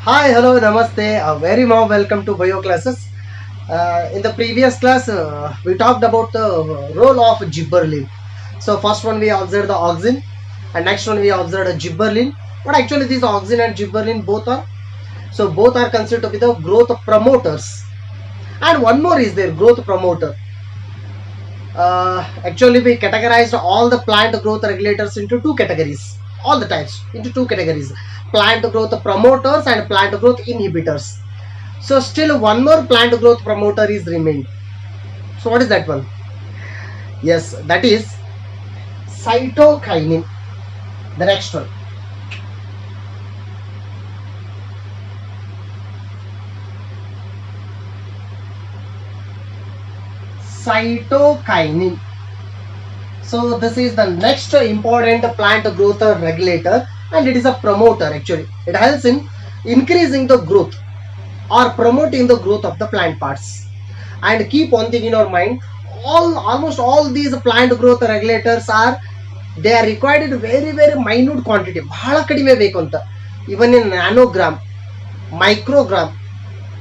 Hi, hello, namaste. A very warm welcome to bio classes. In the previous class, we talked about the role of gibberellin. So first one we observed the auxin, and next one we observed a gibberellin. But actually, these auxin and gibberellin both are considered to be the growth promoters. And one more is their growth promoter. Actually, we categorized all the plant growth regulators into two categories. All the types into two categories: plant growth promoters and plant growth inhibitors. So still one more plant growth promoter is remained. So what is that one? Yes, that is cytokinin. The next one. Cytokinin. So this is the next important plant growth regulator, and it is a promoter actually. It helps in increasing the growth or promoting the growth of the plant parts. And keep one thing in your mind, almost all these plant growth regulators are required in very minute quantity, ಬಹಳ ಕಡಿಮೆ ಬೇಕು ಅಂತ, even in nanogram, microgram.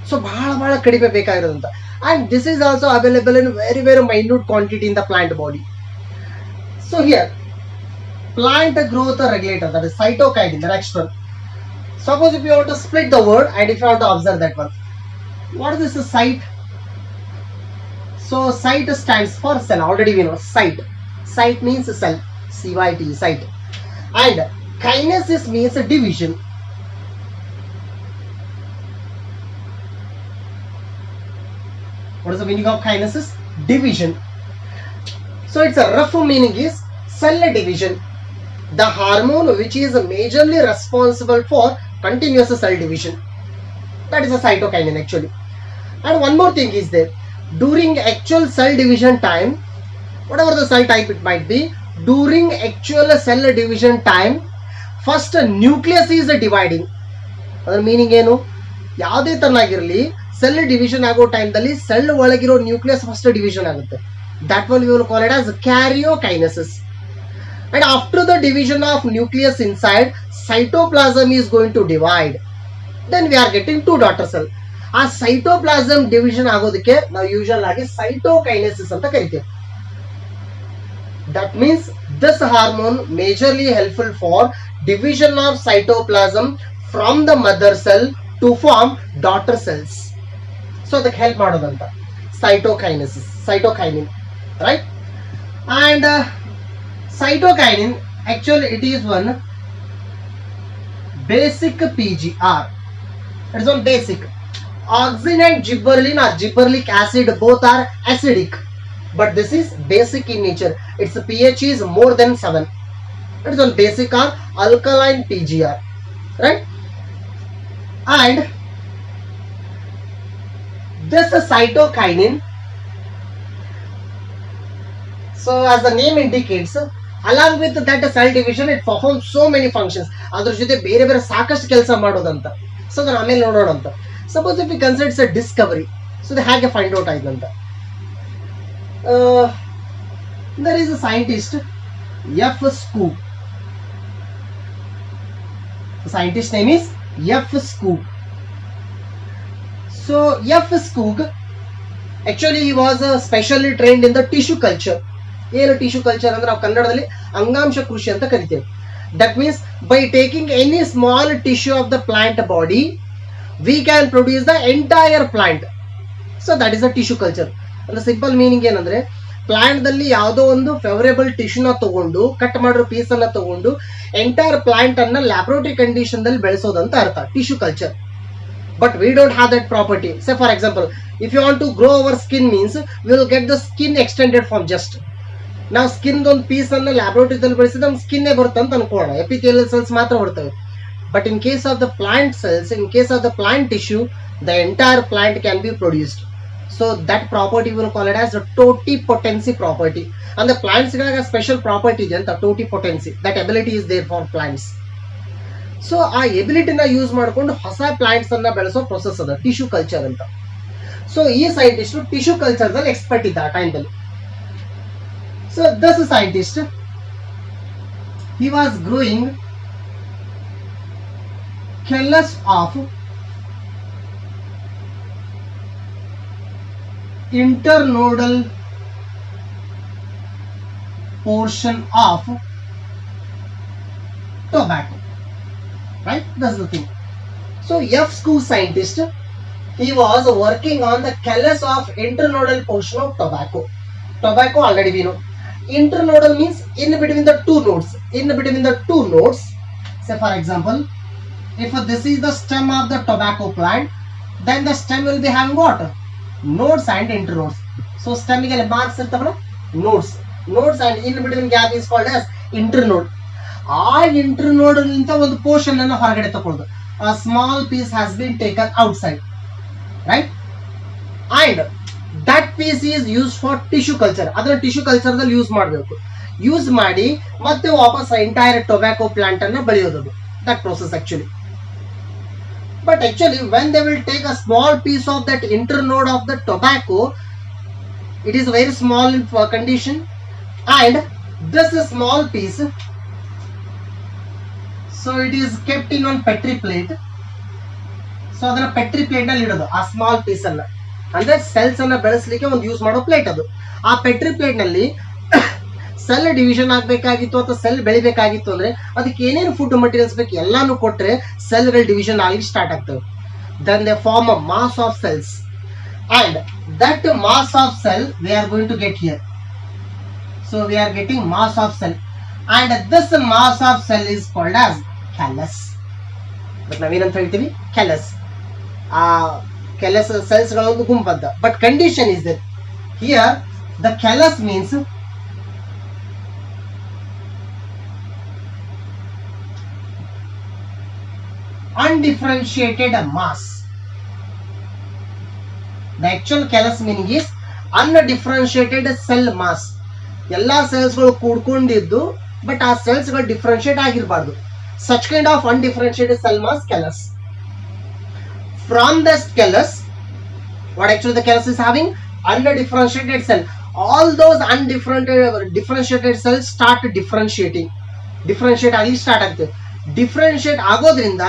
So ಬಹಳ ಕಡಿಮೆ ಬೇಕಾಗಿರೋದಂತ, and this is also available in very minute quantity in the plant body. So here, plant growth regulator, that is cytokinin, the next one. Suppose if you want to split the word and if you want to observe that one, what is this site? So site stands for cell. Already we know site. Site means cell. CYT, site. And kinesis means division. What is the meaning of kinesis? Division. So its a rough meaning is cell division. The hormone which is majorly responsible for continuous cell division. That is a cytokinin actually. And one more thing is there. During actual cell division time, whatever the cell type it might be, during actual cell division time, first nucleus is dividing. ಅದರ meaning ಏನು? ಯಾವುದೇ ತರನಾಗಿರಲಿ cell division ಆಗೋ ಟೈಮ್ದಲ್ಲಿ cell ಒಳಗಿರೋ nucleus first division ಆಗುತ್ತೆ. That one we will call it as karyokinesis. And after the division of nucleus inside, cytoplasm is going to divide. Then we are getting two daughter cell. ಆ cytoplasm division ಆಗೋದಕ್ಕೆ ನಾವು usual ಆಗಿ cytokinesis ಅಂತ ಕರಿತೀವಿ. That means this hormone majorly helpful for division of cytoplasm from the mother cell to form daughter cells. So ಅದಕ್ಕೆ help ಮಾಡೋದಂತ cytokinesis, cytokinin, right? And cytokinin actually it is one basic PGR. It is one basic. Auxin and gibberellin or gibberellic acid both are acidic, but this is basic in nature. Its pH is more than 7. It is one basic or alkaline PGR, right? And this cytokinin, so as the name indicates, along with that cell division it performs so many functions. ಅದರ ಜೊತೆ ಬೇರೆ ಸಾಕಷ್ಟು ಕೆಲಸ ಮಾಡೋದಂತ. So ಅದನ್ನ ಆಮೇಲೆ ನೋಡೋಣ ಅಂತ. Suppose if we consider it's a discovery, so they have to find out ಆಯ್ತಂತ. There is a scientist F. Skoog. The scientist name is F. Skoog. So F. Skoog, actually he was specially trained in the tissue culture. ಏನು tissue culture ಅಂದ್ರೆ ನಾವು ಕನ್ನಡದಲ್ಲಿ ಅಂಗಾಂಶ ಕೃಷಿ ಅಂತ ಕರಿತೇವೆ. That means by taking any small tissue of the plant body, we can produce the entire plant. So that is a tissue culture. ಅಂದ್ರೆ simple meaning ಏನಂದ್ರೆ, ಪ್ಲಾಂಟ್ ದಲ್ಲಿ ಯಾವುದೋ ಒಂದು ಫೇವರೇಬಲ್ ಟಿಶ್ಯೂನ ತಗೊಂಡು ಕಟ್ ಮಾಡಿರೋ ಪೀಸ್ ಅನ್ನ ತಗೊಂಡು ಎಂಟೈರ್ ಪ್ಲಾಂಟ್ ಅನ್ನ ಲ್ಯಾಬ್ರೋಟರಿ ಕಂಡೀಷನ್ ದಲ್ಲಿ ಬೆಳೆಸೋದಂತ ಅರ್ಥ tissue culture. But we don't have that property. Say for example, if you want to grow our skin means we will get the skin extended from just. ನಾವು skin ಒಂದು piece ಅನ್ನ ಲ್ಯಾಬ್ರೋಟರಿದಲ್ಲಿ ಬೆಳೆಸಿದ್ರೆ ನಮ್ಮ skin ಬರುತ್ತೆ ಅಂತ ಅನ್ಕೊಳ್ಳೋಣ, epithelial cells ಮಾತ್ರ ಬರ್ತವೆ. But in case of the plant cells, in case of the plant tissue, the entire plant can be produced. So that property we will call it as a totipotency property. And the plants ಗಳಿಗೆ special property ಇದೆ ಅಂತ, totipotency. That ability is there for plants. So ಆ ಎಬಿಲಿಟಿನ use ಮಾಡ್ಕೊಂಡು ಹೊಸ plants ಅನ್ನ ಬೆಳೆಸೋ process ಅದ tissue culture ಅಂತ. ಸೊ ಈ ಸೈಂಟಿಸ್ಟ್ ಟಿಶ್ಯೂ ಕಲ್ಚರ್ ದಲ್ಲಿ ಎಕ್ಸ್ಪರ್ಟ್ ಇದ್ದ ಆ ಟೈಮ್ದಲ್ಲಿ. So this scientist, he was growing Cellus of internodal portion of tobacco, right? That's the thing. So F. School scientist, he was working on the callus of internodal portion of tobacco. Tobacco already we know. Internodal means in between the two nodes. In between the two nodes, say for example, if this is the stem of the tobacco plant, then the stem will be having what? Nodes and internodes. So stem ಗೆ marks ಇರ್ತವಲ್ಲ, nodes. Nodes and in between gap is called as internode. ಆ internode ನಿಂತ ಒಂದು portion ಅನ್ನು ಹೊರಗಡೆ ತಕೊಳ್ಳೋದು. A small piece has been taken outside, right? And that piece is used for tissue culture. ಅದನ್ನ tissue culture ದಲ್ಲಿ use ಮಾಡಬೇಕು. Use ಮಾಡಿ ಮತ್ತೆ ವಾಪಸ್ ಎಂಟೈರ್ ಟೊಬ್ಯಾಕೋ ಪ್ಲಾಂಟ್ ಅನ್ನು ಬೆಳೆಯೋದು. That process actually. But actually when they will take a small piece of that internode of the tobacco, it is very small in condition, and this small piece, so it is kept in on petri plate. So ಅದನ್ನ petri plate ನಲ್ಲಿ ಇಡೋದು ಆ small piece ಅನ್ನ, ಅಂದ್ರೆ cells ಅನ್ನ ಬೆಳೆಸಲಿಕ್ಕೆ ಒಂದು use ಮಾಡೋ ಪ್ಲೇಟ್ ಅದು. ಆ ಪೆಟ್ರಿ ಪ್ಲೇಟ್ ನಲ್ಲಿ ಸೆಲ್ ಡಿವಿಷನ್ ಆಗಬೇಕಾಗಿತ್ತು ಅಥವಾ ಸೆಲ್ ಬೆಳಿಬೇಕಾಗಿತ್ತು ಅಂದ್ರೆ ಅದಕ್ಕೆ ಏನೇನು ಫುಡ್ ಮಟೀರಿಯಲ್ಸ್ ಬೇಕು ಎಲ್ಲಾನು ಕೊಟ್ರೆ ಸೆಲ್ಗಳು ಡಿವಿಷನ್ ಆಗಲಿಕ್ಕೆ ಸ್ಟಾರ್ಟ್ ಆಗ್ತವೆ. Then they form a mass of cells, and that mass of cell we are going to get here. So we are getting mass of cell, and this mass of cell is called as callus. But ನಾವೇನಂತ ಹೇಳ್ತೀವಿ? Callus. ಆ callus cells ಗಳ ಒಂದು ಗುಂಪಂತ. But condition is that here the callus means undifferentiated mass. The actual callus meaning is undifferentiated cell mass. ಎಲ್ಲಾ cells ಗಳು ಕೂಡ್ಕೊಂಡಿದ್ದು but ಆ cells ಗಳು differentiate ಆಗಿರಬಾರ್ದು. Such kind of undifferentiated cell mass callus. From this callus, what actually the callus is having? Undifferentiated cell. All those undifferentiated cells start differentiating. Differentiate ಆಗಿ start ಆಗ್ತದೆ. Differentiate ಆಗೋದ್ರಿಂದ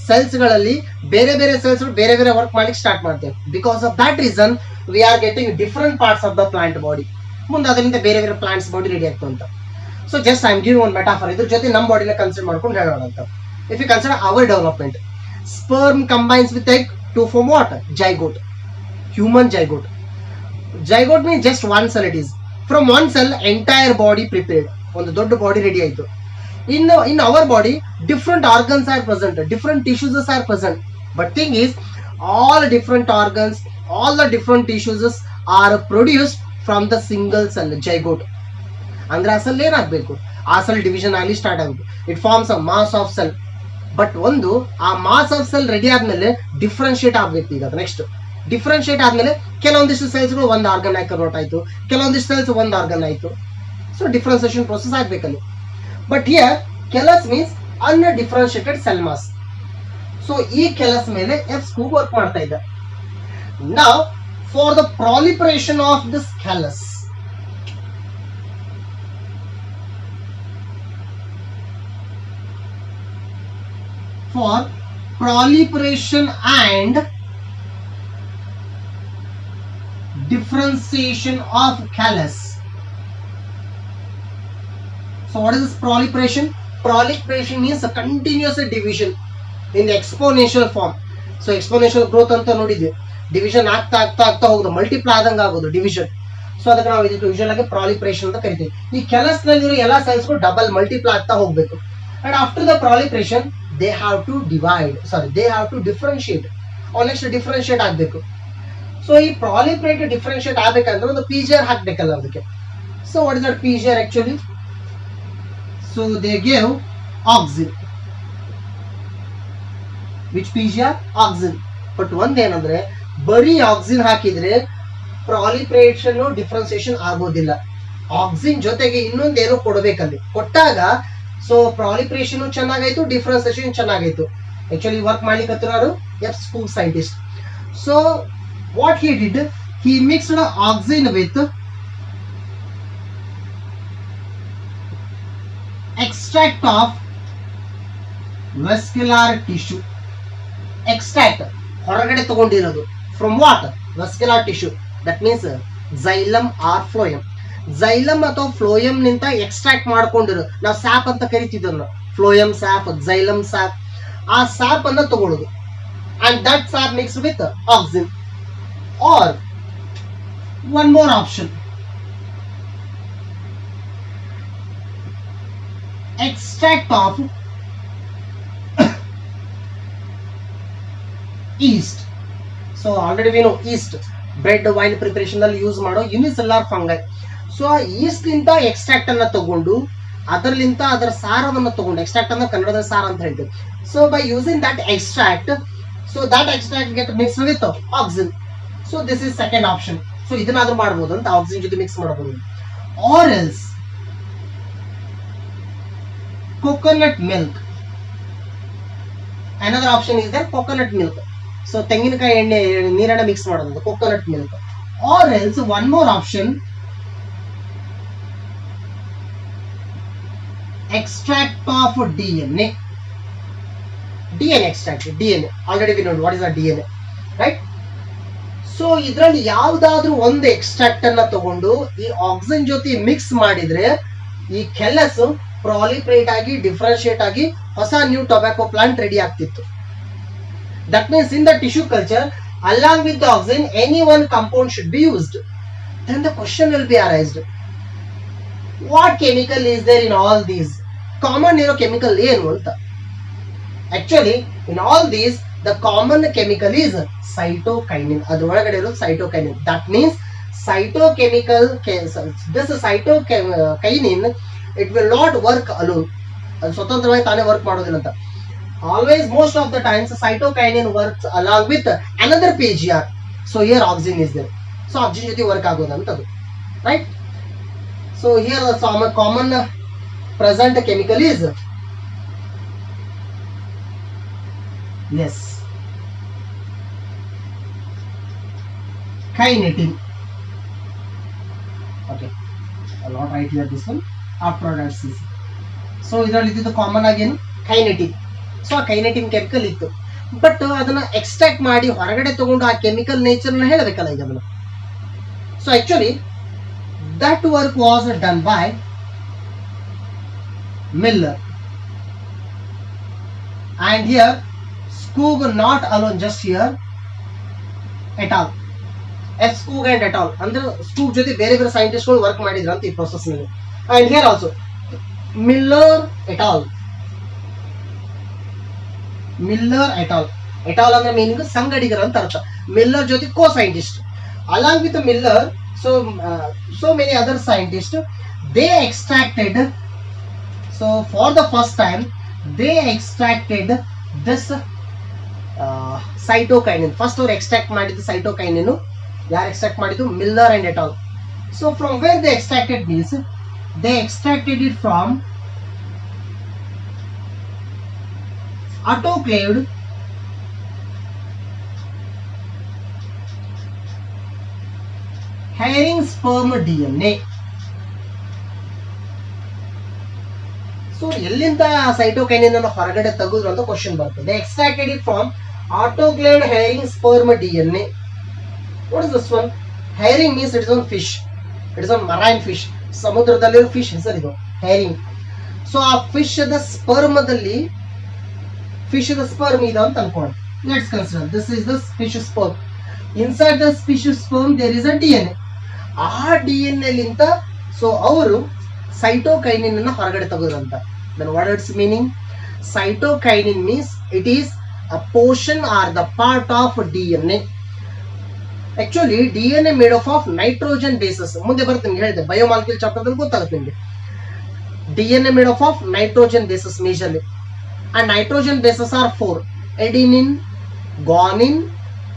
cells ಗಳಲ್ಲಿ ಬೇರೆ ಬೇರೆ cells ಬೇರೆ ಬೇರೆ work ಮಾಡ್ಲಿಕ್ಕೆ start ಮಾಡ್ತೇವೆ. Because of that reason we are getting different parts of the plant body. ಮುಂದೆ ಅದರಿಂದ ಬೇರೆ ಬೇರೆ ಪ್ಲಾಂಟ್ಸ್ ಬಾಡಿ ರೆಡಿ ಆಗ್ತದೆ ಅಂತ. So just I am giving one metaphor. ಇದ್ರ ಜೊತೆ ನಮ್ಮ ಬಾಡಿನ ಕನ್ಸಿಡರ್ ಮಾಡ್ಕೊಂಡು ಹೇಳೋಣ ಅಂತ. If you consider our development, sperm combines with egg to form what? Zygote. Human zygote. Zygote means just one cell. It is from one cell entire body prepared. ಒಂದು ದೊಡ್ಡ body ready ಆಯ್ತು. In our body, different organs are present, different tissues are present. But thing is, all different organs, all the different tissues are produced from the single cell, zygote. ಅಂದ್ರೆ ಆ cell ಏನಾಗಬೇಕು? ಆ cell division ಆಗಲಿ start ಆಗುತ್ತೆ. It forms a mass of cell. But ಒಂದು ಆ mass of cell ready ಆದ್ಮೇಲೆ differentiate ಆಗ್ಬೇಕು. ಈಗ ನೆಕ್ಸ್ಟ್ ಡಿಫ್ರೆನ್ಶಿಯೇಟ್ ಆದ್ಮೇಲೆ ಕೆಲವೊಂದಿಷ್ಟು ಸೆಲ್ಸ್ಗಳು ಒಂದು ಆರ್ಗನ್ ಆಗಿ ಕನ್ವರ್ಟ್ ಆಯ್ತು, ಕೆಲವೊಂದಿಷ್ಟು ಸೆಲ್ಸ್ ಒಂದು ಆರ್ಗನ್ ಆಯ್ತು. ಸೊ ಡಿಫ್ರೆನ್ಸಿಯೇಷನ್ ಪ್ರೋಸೆಸ್ ಆಗ್ಬೇಕಲ್ಲಿ. But here callus means undifferentiated cell mass. So ಈ callus ಮೇಲೆ F school work ಮಾಡ್ತಾ ಇದ್ದ. Now for the proliferation of this callus, for proliferation and differentiation of callus. So what is this proliferation? Proliferation means a continuous division in the exponential form. So exponential growth ಅಂತ ನೋಡಿದ್ವಿ. Division ಆಗ್ತಾ ಆಗ್ತಾ ಆಗ್ತಾ ಹೋಗುದು, multiply ಆದಂಗೆ ಆಗೋದು division. So ಅದಕ್ಕೆ ನಾವು ಇದಕ್ಕೆ ಯೂಶುವಲ್ ಆಗಿ ಪ್ರಾಲಿಫರೇಷನ್ ಅಂತ ಕರಿತೀವಿ. ಈ ಕೆಲಸ್ ನಲ್ಲಿರೋ ಎಲ್ಲಾ ಸೆಲ್ಸ್ ಡಬಲ್ ಮಲ್ಟಿಪ್ಲೈ ಆಗ್ತಾ ಹೋಗ್ಬೇಕು. And after the proliferation they have to divide, they have to differentiate. Next differentiate ಆಗಬೇಕು. ಸೊ ಈ ಪ್ರಾಲಿಫರೇಟ್ ಡಿಫ್ರೆನ್ಶಿಯೇಟ್ ಆಗ್ಬೇಕಂದ್ರೆ ಒಂದು ಪಿಜಿಆರ್ ಹಾಕ್ಬೇಕಲ್ಲ ಅದಕ್ಕೆ. So what is that PGR actually? So they gave auxin. Which PGR? Auxin. But ಒಂದ್ ಏನಂದ್ರೆ ಬರೀ auxin ಹಾಕಿದ್ರೆ ಪ್ರಾಲಿಫರೇಷನ್ ಡಿಫ್ರೆನ್ಸಿಯೇಷನ್ ಆಗೋದಿಲ್ಲ. ಆಕ್ಸಿನ್ ಜೊತೆಗೆ ಇನ್ನೊಂದೇನೋ ಕೊಡಬೇಕಲ್ಲಿ. ಕೊಟ್ಟಾಗ ಸೊ ಪ್ರಾಲಿಫರೇಷನ್ ಚೆನ್ನಾಗಾಯ್ತು, ಡಿಫ್ರೆನ್ಸಿಯೇಷನ್ ಚೆನ್ನಾಗಾಯ್ತು. ಆಕ್ಚುಲಿ ವರ್ಕ್ ಮಾಡ್ಲಿಕ್ಕೆ F school scientist. So what he did, he mixed auxin with extract of vascular tissue. Extract ಹೊರಗಡೆ ತಗೊಂಡಿರೋದು. From what? Vascular tissue. That means xylem or phloem. xylem ಅಥವಾ phloem ನಿಂತ extract ಮಾಡ್ಕೊಂಡಿರೋ ನಾವು sap ಅಂತ ಕರಿತಿದ್ವಿ, phloem sap, xylem sap, ಆ sap ಅನ್ನ ತಗೊಳ್ಳೋದು. and that sap mixed with oxygen. Or one more option, extract of yeast. So already we know yeast bread wine preparation ಅಲ್ಲಿ ಯೂಸ್ ಮಾಡೋ ಯುನಿಸೆಲ್ಯುಲರ್ ಫಂಗೈ. ಸೊ ಆ East ಲಿಂದ extract ಅನ್ನ ತಗೊಂಡು ಅದರಲಿಂದ ಅದರ ಸಾರವನ್ನು ತಗೊಂಡು, ಎಕ್ಸ್ಟ್ರಾಕ್ಟ್ ಅನ್ನ ಕನ್ನಡದ ಸಾರ ಅಂತ ಹೇಳ್ತೀವಿ. So by using that extract, so that extract get mixed with oxygen. So this is second option. So ಇದನ್ನಾದ್ರೂ ಮಾಡಬಹುದು ಅಂತ, ಆಕ್ಸಿಜನ್ ಜೊತೆ ಮಿಕ್ಸ್ ಮಾಡಬಹುದು. or else coconut milk, another option is there, coconut milk. So ತೆಂಗಿನಕಾಯಿ ಎಣ್ಣೆ ನೀರನ್ನ mix ಮಾಡೋದು, coconut milk. or else one more option, extract of DNA. DNA extract, DNA already we know what is a DNA, right? So ಇದರಲ್ಲಿ ಯಾವ್ದಾದ್ರು ಒಂದು extract ಅನ್ನ ತಗೊಂಡು ಈ ಆಕ್ಸಿಜನ್ ಜೊತೆ ಮಿಕ್ಸ್ ಮಾಡಿದ್ರೆ ಈ ಕೆಲ್ಲಸ್ ಪ್ರಾಲಿಫರೇಟ್ ಆಗಿ ಡಿಫ್ರೆನ್ಶಿಯೇಟ್ ಆಗಿ ಹೊಸ ನ್ಯೂ ಟೊಬ್ಯಾಕೋ ಪ್ಲಾಂಟ್ ರೆಡಿ ಆಗ್ತಿತ್ತು. That means in the tissue culture along with the oxygen any one compound should be used. Then the question will be arised, what chemical is there in all these? Common ಇರೋ chemical ಏನು ಅಂತ. Actually in all these the common chemical is cytokinin. ಅದರೊಳಗಡೆ ಇರೋದು cytokinin. That means cytochemical, this cytokinin it will not work alone. ಅದು ಸ್ವತಂತ್ರವಾಗಿ ತಾನೇ work ಮಾಡೋದಿಲ್ಲ ಅಂತ. Always most of the times cytokinin works along with another PGR. So here oxygen is there. So oxygen ಜೊತೆ work ಆಗೋದಂತದ್ದು, right? So here the common present chemical is, yes, kinetin. Okay, I'll not write here this one, after that CC. So ಇದರಲ್ಲಿ ಇದ್ದಿದ್ದು common ಆಗಿ ಏನು, ಕೈನೆಟಿನ್. So ಆ ಕೈನೆಟಿನ್ chemical ಇತ್ತು, but ಅದನ್ನ extract ಮಾಡಿ ಹೊರಗಡೆ ತಗೊಂಡು ಆ ಕೆಮಿಕಲ್ ನೇಚರ್ನ ಹೇಳಬೇಕಲ್ಲ ಈಗ ಅದನ್ನ. So actually that work was done by Miller, and here Skoog not alone, just here et al. Skoog and et al. ಅಂದ್ರೆ Skoog ಜೊತೆ ಬೇರೆ ಬೇರೆ ಸೈಂಟಿಸ್ಟ್ಗಳು ವರ್ಕ್ ಮಾಡಿದ್ರು ಅಂತ ಈ ಪ್ರೊಸೆಸ್ ನಲ್ಲಿ. and here also Miller et al. Miller et al. et al ಅಂದ್ರೆ meaning ಸಂಗಡಿಗರ ಅಂತ ಅರ್ಥ. ಮಿಲ್ಲರ್ ಜೊತೆ ಕೋ scientist, along with Miller, so many other scientists, they extracted, so for the first time they extracted this cytokinin. first ಅವರು extract ಮಾಡಿದ್ದು cytokinin, ಯಾರು extract ಮಾಡಿದ್ದು, Miller and et al. so from where they extracted this, they extracted it from autoclaved herring sperm DNA. So ಎಲ್ಲಿಂದ cytokinin ಅನ್ನು ಹೊರಗಡೆ ತೆಗೆದ್ರು ಅಂತ question ಬರ್ತದೆ. Extracted it from autoclaved herring sperm DNA. What is this one? Herring means it is on fish, it is on marine fish, ಸಮುದ್ರದಲ್ಲಿರೋ fish ಹೆಸರು ಇದು herring. So ಆ fish ದ ಸ್ಪರ್ಮದಲ್ಲಿ, ಫಿಶ್ ದ ಸ್ಪರ್ಮ್ ಇದೆ ಅಂತ ಅನ್ಕೊಂಡು, let's consider this is the fish sperm. Inside the fish sperm there is a DNA. ಆ DNA ಲಿಂದ ಸೊ ಅವರು ಸೈಟೋಕೈನಿನ್ ಅನ್ನ ಹೊರಗಡೆ ತೆಗೆದ್ರಂತ. then what its meaning? Cytokinin means it is a portion or the part of DNA. Actually DNA made up of nitrogen bases. ಮುಂದೆ ಬರ್ತೀನಿ ಹೇಳಿದೆ, biomolecule chapter ದಲ್ಲಿ ಗೊತ್ತಾಗುತ್ತೆ ನಿಮಗೆ. DNA made up of nitrogen bases majorly, and nitrogen bases are 4: adenine, guanine,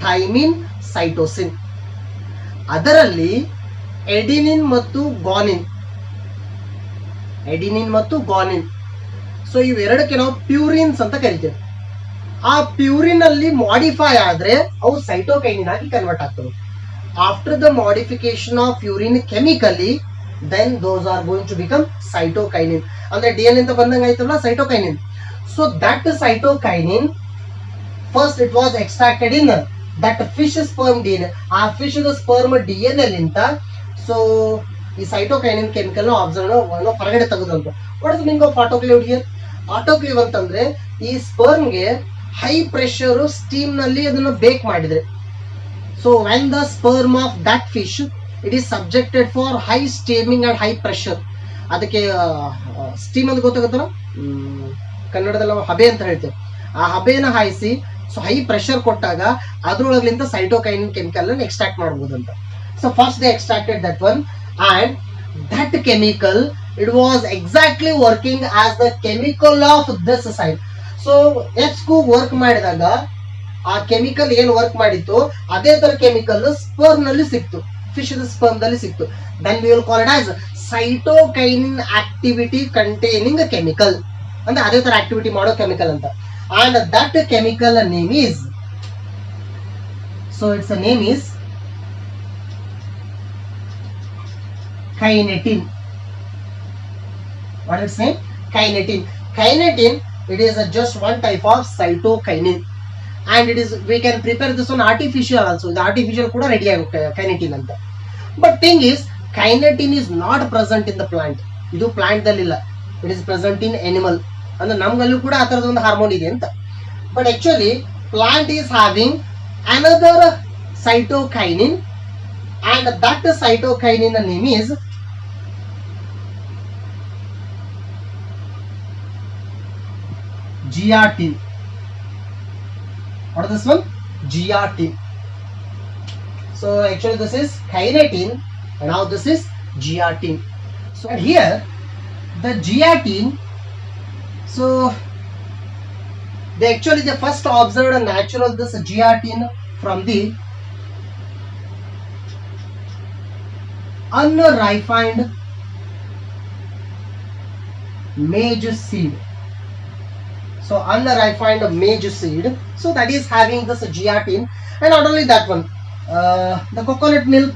thymine, cytosine. ಅದರಲ್ಲಿ ಎಡಿನಿನ್ ಮತ್ತು ಗಾನಿನ್, ಎಡಿನಿನ್ ಮತ್ತು ಗಾನಿನ್, so ಇವೆರಡಕ್ಕೆ ನಾವು ಪ್ಯೂರಿನ್ಸ್ ಅಂತ ಕರಿತೇವೆ. ಆ ಪ್ಯೂರಿನ್ ಅಲ್ಲಿ ಮಾಡಿಫೈ ಆದ್ರೆ ಅವು ಸೈಟೋಕೈನಿನ್ ಆಗಿ ಕನ್ವರ್ಟ್ ಆಗ್ತವೆ. After the modification of purine chemically, then those are going to become cytokinin. ಅಂದ್ರೆ DNA ಅಂತ ಬಂದಂಗ ಆಯ್ತಲ್ಲ cytokinin. So that cytokinin first it was extracted in that fish sperm D N A, ಆ fish sperm D N ಎಲಿಂತ so ಈ cytokinin chemical observe ಹೊರಗಡೆ ತೆಗೆದಂತು. What is meaning of autoclave here? Autoclave ಅಂತಂದ್ರೆ ಈ ಸ್ಪರ್ಮ್ಗೆ ಹೈ ಪ್ರೆಷರ್ ಸ್ಟೀಮ್ ನಲ್ಲಿ ಅದನ್ನ ಬೇಕ್ ಮಾಡಿದ್ರೆ, so when the sperm of that fish it is subjected for high steaming and high pressure. ಅದಕ್ಕೆ ಸ್ಟೀಮ್ ಅಂತ ಗೊತ್ತಾಗುತ್ತಲ್ಲ, ಕನ್ನಡದಲ್ಲಿ ನಾವು ಹಬೆ ಅಂತ ಹೇಳ್ತೇವೆ. ಆ ಹಬೆನ ಹಾಯಿಸಿ ಸೊ ಹೈ ಪ್ರೆಷರ್ ಕೊಟ್ಟಾಗ ಅದ್ರೊಳಗಿಂದ ಸೈಟೋಕೈನಿನ್ ಕೆಮಿಕಲ್ ಅನ್ನು ಎಕ್ಸ್ಟ್ರಾಕ್ಟ್ ಮಾಡಬಹುದು ಅಂತ. So first they extracted that one and that chemical it was exactly working as the chemical of this side. so H2 work ಮಾಡಿದಾಗ ಆ ಕೆಮಿಕಲ್ ಏನು ವರ್ಕ್ ಮಾಡಿತ್ತು ಅದೇ ತರ ಕೆಮಿಕಲ್ ಸ್ಪರ್ಮ್ ನಲ್ಲಿ ಸಿಕ್ತು, ಫಿಶ್ ಸ್ಪರ್ಮ್ ನಲ್ಲಿ ಸಿಕ್ತು. then we will call it as cytokinin activity containing chemical, ಅಂದ್ರೆ ಅದೇ ತರ ಆಕ್ಟಿವಿಟಿ ಮಾಡೋ ಕೆಮಿಕಲ್ ಅಂತ. and that chemical name is, so its name is kinetin. What is name? Kinetin. Kinetin, it is just one type of cytokinin, and it is, we can prepare this one artificial also. The artificial kuda ready agutte kinetin anta. But thing is, kinetin is not present in the plant. Idu plant dalli illa, it is present in animal. ಅಂದ್ರೆ ನಮ್ಗಲ್ಲೂ ಕೂಡ ಆ ತರದ ಒಂದು hormone ಇದೆ ಅಂತ. But actually plant is having another cytokinin, and that cytokinin name is GRT. What is this one? GRT. So actually this is kinetin, and now this is GRT. So here the GRT, so they first observed a natural this GRT from the unrefined maize seed. So unrefined maize seed, so that is having this GRT. And not only that one, the coconut milk,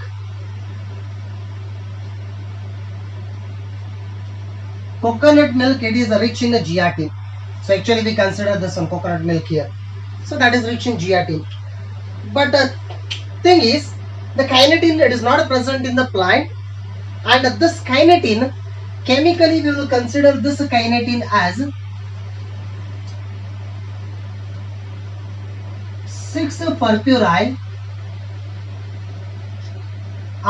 it is rich in the GRT. So actually we consider this one coconut milk here, so that is rich in GRT. But the thing is, the kinetin, it is not present in the plant, and this kinetin, chemically we will consider this kinetin as 6-furfuryl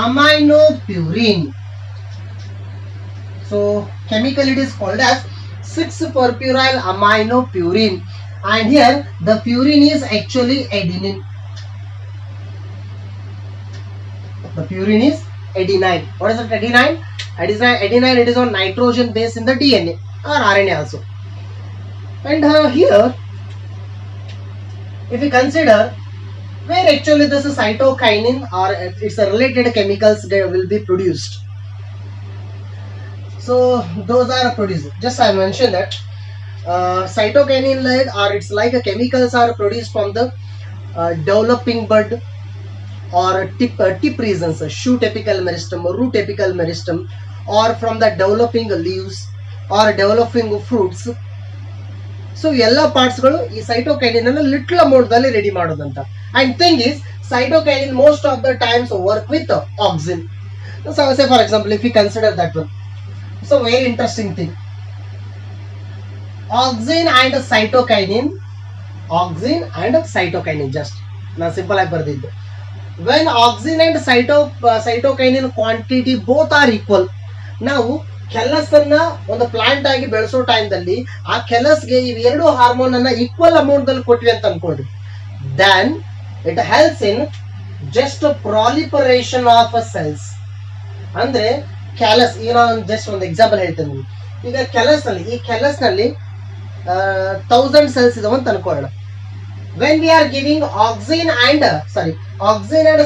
aminopurine. So chemically it is called as 6-furfuryl aminopurine, and here the purine is actually adenine. The purine is adenine. What is it? Adenine? Adenine, it is on nitrogen base in the DNA or RNA also. And here, if we consider where actually this is cytokinin or its related chemicals, they will be produced. So those are produced. Just I mentioned that cytokinin like, or it's like chemicals are produced from the developing bud or tip regions, shoot apical meristem, root apical meristem, or from the developing leaves or developing fruits. So ಎಲ್ಲ parts ಗಳು ಈ cytokinin ಅನ್ನು little amount ದಲ್ಲಿ ready ಮಾಡೋದಂತ. And thing is, cytokinin most of the times work with auxin. So say for example if you consider that one, so very interesting thing, auxin and cytokinin, just ನಾನು simple ಆಗಿ ಬರ್ದಿದ್ದು. When auxin and cytokinin quantity both are equal, ನಾವು ಕೆಲಸನ್ನ ಒಂದು plant ಆಗಿ ಬೆಳೆಸೋ ಟೈಮ್ದಲ್ಲಿ ಆ ಕೆಲಸಗೆ ಇವೆರಡು ಹಾರ್ಮೋನ್ ಅನ್ನ ಈಕ್ವಲ್ ಅಮೌಂಟ್ ದಲ್ಲಿ ಕೊಟ್ವಿ ಅಂತ ಅನ್ಕೊಂಡ್ರಿ, then it helps in just proliferation of cells. ಅಂದ್ರೆ ಕ್ಯಾಲಸ್, ಈಗ ನಾನು ಜಸ್ಟ್ ಒಂದು ಎಕ್ಸಾಂಪಲ್ ಹೇಳ್ತೇನೆ. ಈಗ ಈ ಕೆಲಸ್ ನಲ್ಲಿ 1000 cells ಇದಾವೆ ಅಂತ ಅನ್ಕೊಳ್ಳೋಣ. when we are giving auxin and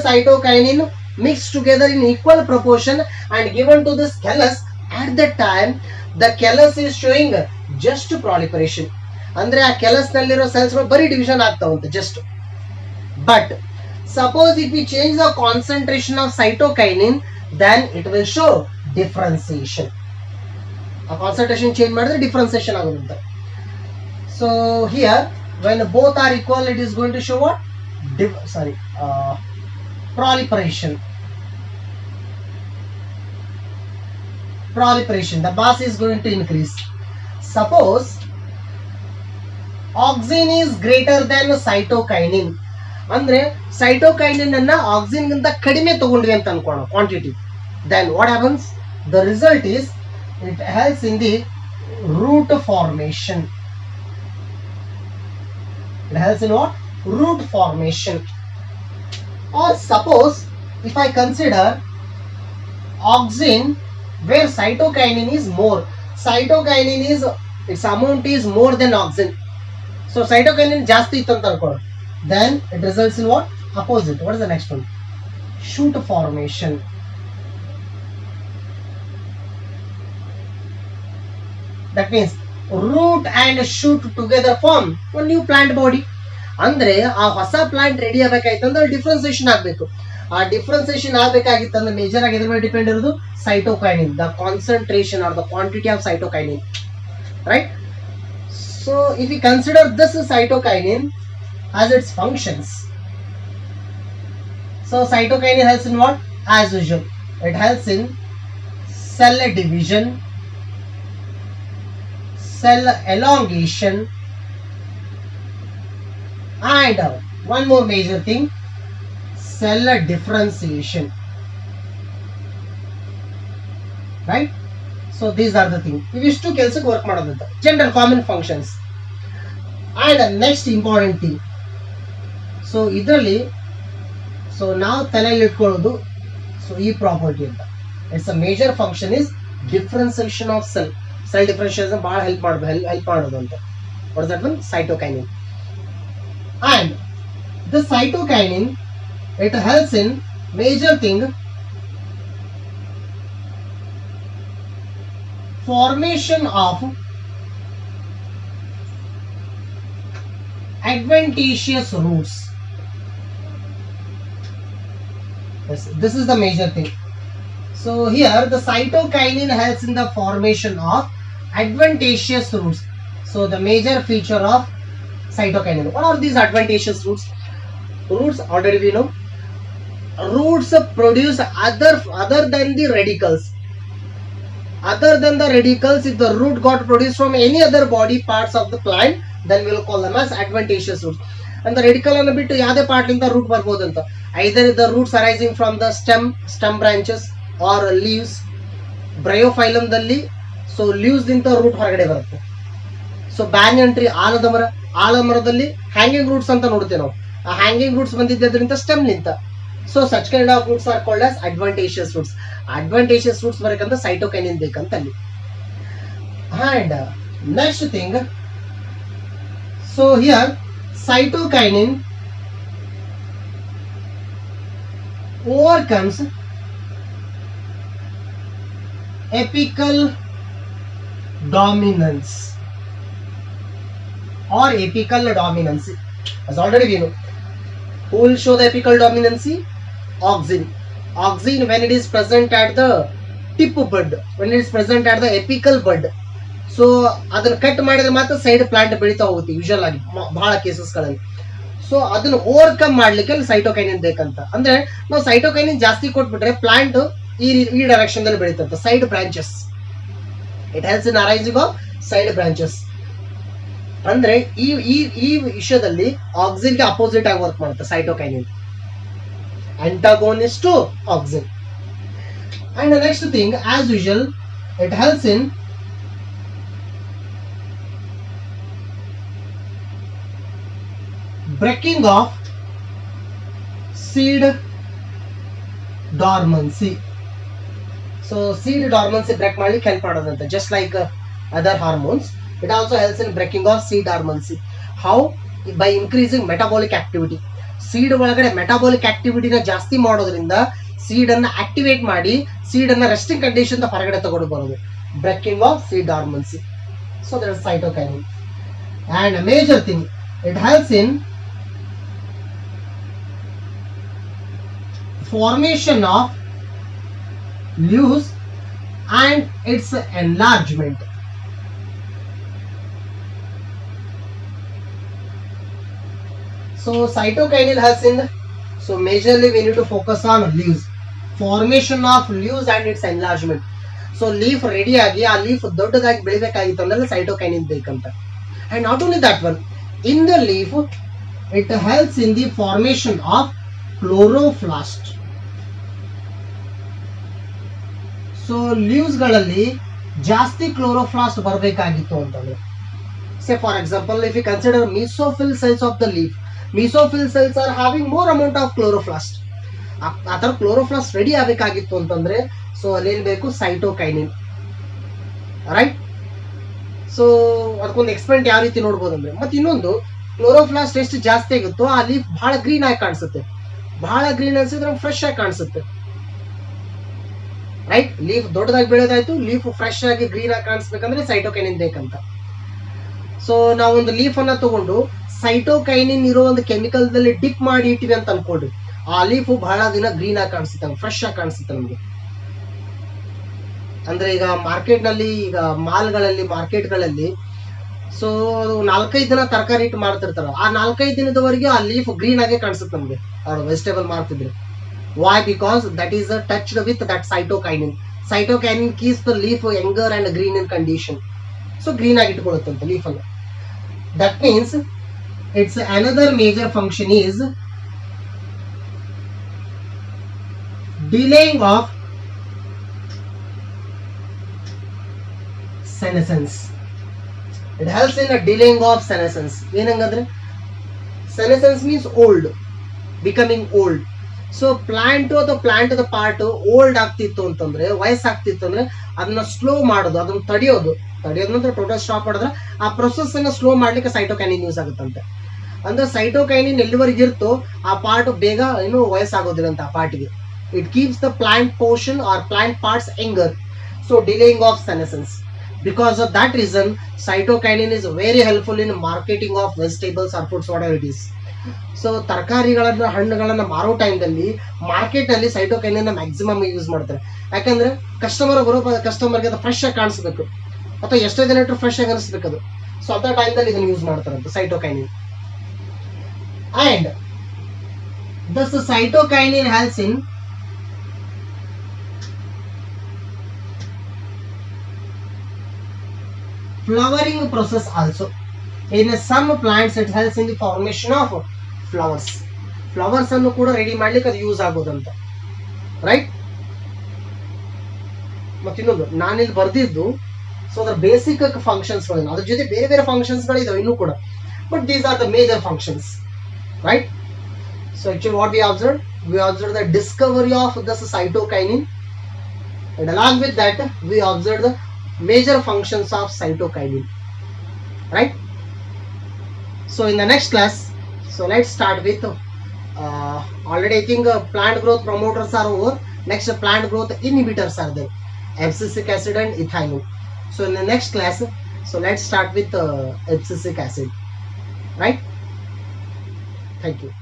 cytokinin mixed together in equal proportion and given to this callus, at that time the callus is showing just proliferation. ಅಂದ್ರೆ ಆ callus ನಲ್ಲಿರೋ cells ಗಳು ಬರೀ ಡಿವಿಷನ್ ಆಗ್ತಾವಂತೆ just. But suppose if we change the concentration of cytokinin, then it will show differentiation. ಆ concentration change ಮಾಡಿದ್ರೆ differentiation ಆಗುತ್ತೆ. So here when both are equal, it is going to show what? sorry, proliferation. Proliferation. The mass is going to increase. Suppose auxin is greater than cytokinin. ಅಂದ್ರೆ cytokinin ಅನ್ನ auxin ಗಿಂತ ಕಡಿಮೆ ತಗೊಂಡ್ವಿ ಅಂತ ಅನ್ಕೋಣ quantity. Then what happens? The result is it helps in the root formation. It helps in what? Root formation. Or suppose if I consider auxin where cytokinin is more. Cytokinin is its amount is more than auxin. So cytokinin ಜಾಸ್ತಿ ಇತ್ತು ಅಂತ ಅನ್ಕೊಳ್ಳಿ. Then it results in what? Opposite. What is the next one? Shoot formation. That means root and shoot together form one new plant body. ಅಂದ್ರೆ ಆ ಹೊಸ plant ready ಆಗಬೇಕಾಯ್ತಂದ್ರೆ differentiation ಆಗಬೇಕು. ಆ differentiation ಆಗಬೇಕಾಗಿತ್ತಂದ್ರೆ major ಆಗಿ ಇದ್ರ ಮೇಲೆ ಡಿಪೆಂಡ್ ಇರೋದು cytokinin, the concentration or the quantity of cytokinin, right? So if we consider this cytokinin as its functions, so cytokinin helps in what? As usual, it helps in cell division, cell elongation, and one more major thing, cell differentiation, right? So these are the things ಇವಿಷ್ಟು ಕೆಲಸಕ್ಕೆ work ಮಾಡೋದಂತ general common functions. And next important thing, so ಇದರಲ್ಲಿ so ನಾವು ತಲೆಯಲ್ಲಿ ಇಟ್ಕೊಳ್ಳೋದು so ಈ property ಅಂತ. It's a major function is differentiation of cell. Cell differentiation ಬಹಳ ಹೆಲ್ಪ್ ಮಾಡೋದು ಅಂತ. What is that one? Cytokinin. And the cytokinin it helps in major thing formation of adventitious roots. Yes, this is the major thing. So here the cytokinin helps in the formation of adventitious roots. So the major feature of cytokinin. What are these adventitious roots? Roots already we know. Roots produce other than the radicals. Other than the radicals, if the root got produced from any other body parts of the plant, then we will call them as adventitious roots. And the radical anna bittu yade part linda root barbodu anta. Either the roots arising from the stem branches or leaves. Bryophyllum dalli so leaves dinta root ಹೊರಗಡೆ ಬರುತ್ತೆ. So banyan tree ಆಲದ ಮರದಲ್ಲಿ hanging roots ಅಂತ ನೋಡ್ತೇವೆ ನಾವು. ಆ hanging roots ಬಂದಿದ್ದರಿಂದ stem ನಿಂತ. So such kind of roots are called as adventitious roots. Adventitious roots ಬರಕಂತ cytokinin ಬೇಕಂತ ಅಲ್ಲಿ. And next thing, so here cytokinin overcomes apical dominance or apical dominancy. As already we know, who will show the apical dominancy? Auxin. Auxin when it is present at the tip bud, when it is present at the apical bud. So ಅದನ್ನ cut ಮಾಡಿದ್ರೆ ಮಾತ್ರ side plant ಬೆಳೀತಾ ಹೋಗುತ್ತೆ usual ಆಗಿ ಬಹಳ cases ಗಳಲ್ಲಿ. So ಅದನ್ನ overcome ಮಾಡ್ಲಿಕ್ಕೆ ಸೈಟೋಕೈನಿನ್ ಬೇಕಂತ. ಅಂದ್ರೆ ನಾವು ಸೈಟೋಕೈನಿನ್ ಜಾಸ್ತಿ ಕೊಟ್ಬಿಟ್ರೆ ಪ್ಲಾಂಟ್ ಈ ಡೈರೆಕ್ಷನ್ ದಲ್ಲಿ ಬೆಳೀತಂತ, side branches. It helps in arising of side branches. ಅಂದ್ರೆ ಈ ವಿಷಯದಲ್ಲಿ ಆಕ್ಸಿನ್ಗೆ ಅಪೋಸಿಟ್ ಆಗಿ ವರ್ಕ್ ಮಾಡುತ್ತೆ cytokinin, antagonist to auxin. And the next thing, as usual, it helps in breaking of seed dormancy. So seed dormancy break ಮಾಡ್ಲಿಕ್ಕೆ help ಮಾಡೋದಂತ. Just like other hormones, it also helps in breaking of seed dormancy. How? By increasing metabolic activity. Seed ಒಳಗಡೆ metabolic ಆಕ್ಟಿವಿಟಿನ ಜಾಸ್ತಿ ಮಾಡೋದ್ರಿಂದ seed ಅನ್ನ activate ಮಾಡಿ seed ಅನ್ನ resting condition ಹೊರಗಡೆ ತಗೊಂಡು ಬರೋದು. Breaking of seed dormancy. So that is cytokinin. And major thing, it helps in formation of leaves and its enlargement. So So cytokinin helps in, so majorly we need to focus on leaves, formation of leaves and its enlargement. So leaf ready ಆಗಿ ಆ leaf ದೊಡ್ಡದಾಗಿ ಬೆಳಿಬೇಕಾಗಿತ್ತು ಅಂದ್ರೆ cytokinin ಬೇಕಂತ. And not only that one, in the leaf it helps in the formation of chloroplast. So leaves ಗಳಲ್ಲಿ ಜಾಸ್ತಿ chloroplast ಬರಬೇಕಾಗಿತ್ತು ಅಂತಂದ್ರೆ, say for example if you consider mesophyll cells of the leaf, mesophyll cells are having more amount of chloroplast. ಆ ತರ chloroplast ready ಆಗಬೇಕಾಗಿತ್ತು ಅಂತಂದ್ರೆ so ಅಲ್ಲೇನ್ ಬೇಕು, cytokinin, right. So ಅದಕ್ಕೊಂದು ಎಕ್ಸ್ಪೆರಿಮೆಂಟ್ ಯಾವ ರೀತಿ ನೋಡ್ಬೋದು ಅಂದ್ರೆ, ಮತ್ತೆ ಇನ್ನೊಂದು ಕ್ಲೋರೋಪ್ಲಾಸ್ಟ್ ಎಷ್ಟು ಜಾಸ್ತಿ ಆಗುತ್ತೋ ಆ ಲೀಫ್ ಬಹಳ ಗ್ರೀನ್ ಆಗಿ ಕಾಣಿಸುತ್ತೆ. ಬಹಳ ಗ್ರೀನ್ ಅನ್ಸಿದ್ರೆ ಫ್ರೆಶ್ ಆಗಿ ಕಾಣಿಸುತ್ತೆ, ರೈಟ್. ಲೀಫ್ ದೊಡ್ಡದಾಗಿ ಬೆಳೆಯೋದಾಯ್ತು, ಲೀಫ್ ಫ್ರೆಶ್ ಆಗಿ ಗ್ರೀನ್ ಆಗಿ ಕಾಣಿಸ್ಬೇಕಂದ್ರೆ ಸೈಟೋಕೈನಿನ್ ಬೇಕಂತ. ಸೊ ನಾವೊಂದು ಲೀಫ್ ಅನ್ನ ತಗೊಂಡು ಸೈಟೋಕೈನಿನ್ ಇರೋ ಒಂದು ಕೆಮಿಕಲ್ ದಲ್ಲಿ ಡಿಪ್ ಮಾಡಿ ಇಟ್ಟಿವಿ ಅಂತ ಅನ್ಕೊಳ್ರಿ, ಆ ಲೀಫ್ ಬಹಳ ದಿನ ಗ್ರೀನ್ ಆಗಿ ಕಾಣಿಸುತ್ತೆ, ಫ್ರೆಶ್ ಆಗಿ ಕಾಣಿಸುತ್ತೆ ನಮ್ಗೆ. ಅಂದ್ರೆ ಈಗ ಮಾರ್ಕೆಟ್ ನಲ್ಲಿ, ಈಗ ಮಾರ್ಕೆಟ್ಗಳಲ್ಲಿ ಸೊ 4-5 ದಿನ ತರಕಾರಿ ಇಟ್ಟು ಮಾಡ್ತಿರ್ತಾರ, ಆ 4-5 ದಿನದವರೆಗೆ ಆ ಲೀಫ್ ಗ್ರೀನ್ ಆಗೇ ಕಾಣಿಸುತ್ತೆ ನಮ್ಗೆ ಅವ್ರು ವೆಜಿಟೇಬಲ್ ಮಾಡ್ತಿದ್ರೆ. Why? Because that is touched with that cytokinin. Cytokinin keeps the leaf younger and green in condition. So green ಆಗಿ ಇಟ್ಕೊಳ್ಳುತ್ತಂತೆ ಲೀಫ್ ಅನ್ನು. That means it's another major function is delaying of senescence. It helps in a delaying of senescence. ಏನಂಗಂದ್ರೆ senescence means old, becoming old. So plant ಅಥವಾ plant part old ಆಗ್ತಿತ್ತು ಅಂತಂದ್ರೆ, ವಯಸ್ಸಾಗ್ತಿತ್ತು ಅಂದ್ರೆ ಅದನ್ನ slow ಮಾಡೋದು, ಅದನ್ನ ತಡೆಯೋದು ನಂತರ ಟೋಟಲ್ ಸ್ಟಾಪ್ ಮಾಡಿದ್ರೆ ಆ ಪ್ರೊಸೆಸ್ ಅನ್ನ ಸ್ಲೋ ಮಾಡ್ಲಿಕ್ಕೆ ಸೈಟೋಕೈನಿನ್ ಯೂಸ್ ಆಗುತ್ತಂತೆ. ಅಂದ್ರೆ ಸೈಟೋಕೈನಿನ್ ಎಲ್ಲಿವರೆಗೆ ಇರ್ತೋ ಆ ಪಾರ್ಟ್ ಬೇಗ ಏನು ವಯಸ್ಸಾಗೋದಿಲ್ಲ ಅಂತ ಆ ಪಾರ್ಟಿಗೆ. It keeps the plant portion or plant parts younger, so delaying of senescence. Because of that reason, cytokinin is very helpful in marketing of vegetables or fruits, whatever it is. So ತರಕಾರಿಗಳನ್ನ, ಹಣ್ಣುಗಳನ್ನ ಮಾರೋ ಟೈಮ್ದಲ್ಲಿ market ಅಲ್ಲಿ cytokinin maximum use ಮಾಡ್ತಾರೆ. ಯಾಕಂದ್ರೆ ಕಸ್ಟಮರ್ಗೆ ಅದು fresh ಆಗಿ ಕಾಣಿಸ್ಬೇಕು, ಅಥವಾ ಎಷ್ಟೇ ದಿನ ಇಟ್ಟರು ಫ್ರೆಶ್ ಆಗಿ ಅನಿಸ್ಬೇಕು ಅದು. ಸೊ ಅಂತ ಟೈಮ್ದಲ್ಲಿ ಇದನ್ನು ಯೂಸ್ ಮಾಡ್ತಾರಂತೆ cytokinin. And thus cytokinin helps in flowering process also. In some plants it helps in the formation of flowers. Flowers ಅನ್ನು ಕೂಡ ರೆಡಿ ಮಾಡ್ಲಿಕ್ಕೆ ಅದು ಯೂಸ್ ಆಗೋದಂತ, ರೈಟ್. ಮತ್ತಿನ್ನೊಂದು ನಾನಿಲ್ಲಿ ಬರ್ದಿದ್ದು, ಸೊ ಅದರ ಬೇಸಿಕ್ ಫಂಕ್ಷನ್ಸ್ ಗಳು, ಅದ್ರ ಜೊತೆ ಬೇರೆ ಬೇರೆ ಫಂಕ್ಷನ್ಸ್ ಗಳು ಇದಾವೆ ಇನ್ನೂ ಕೂಡ, but these are the major functions, right. So actually what we observed the discovery of this cytokinin, and along with that we observed the major functions of cytokinin, right. So in the next class, so let's start with already I think plant growth promoters are over. Next plant growth inhibitors are there, abscisic acid and ethanol. So in the next class, so let's start with abscisic acid, right. Thank you.